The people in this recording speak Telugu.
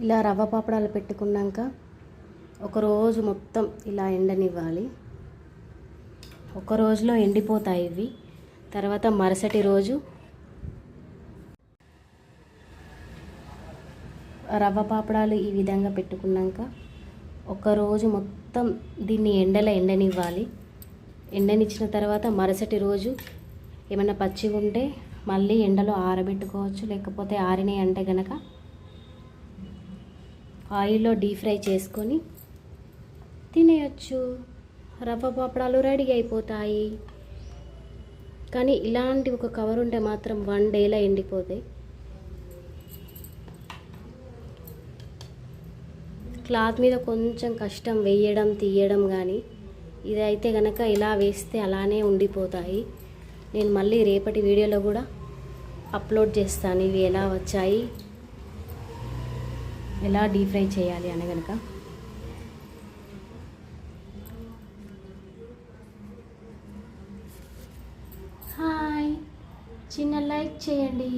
ఇలా రవ్వ పాపడాలు పెట్టుకున్నాక ఒక రోజు మొత్తం ఇలా ఎండనివ్వాలి. ఒక రోజులో ఎండిపోతాయి ఇవి. తర్వాత మరుసటి రోజు రవ్వ పాపడాలు ఈ విధంగా పెట్టుకున్నాక ఒక రోజు మొత్తం దీన్ని ఎండలో ఎండనివ్వాలి. ఎండనిచ్చిన తర్వాత మరుసటి రోజు ఏమైనా పచ్చిగా ఉంటే మళ్ళీ ఎండలో ఆరబెట్టుకోవచ్చు. లేకపోతే ఆరినాయి అంటే కనుక ఆయిల్లో డీప్ ఫ్రై చేసుకొని తినేయచ్చు. రవ్వ పాపడాలు రెడీ అయిపోతాయి. కానీ ఇలాంటి ఒక కవర్ ఉంటే మాత్రం 1 డేలో ఎండిపోతాయి. క్లాత్ మీద కొంచెం కష్టం వేయడం తీయడం, కానీ ఇదైతే కనుక ఇలా వేస్తే అలానే ఉండిపోతాయి. నేను మళ్ళీ రేపటి వీడియోలో కూడా అప్లోడ్ చేస్తాను ఇవి ఎలా వచ్చాయి, ఎలా డీప్ ఫ్రై చేయాలి అని కనుక. హాయ్, చిన్న లైక్ చేయండి.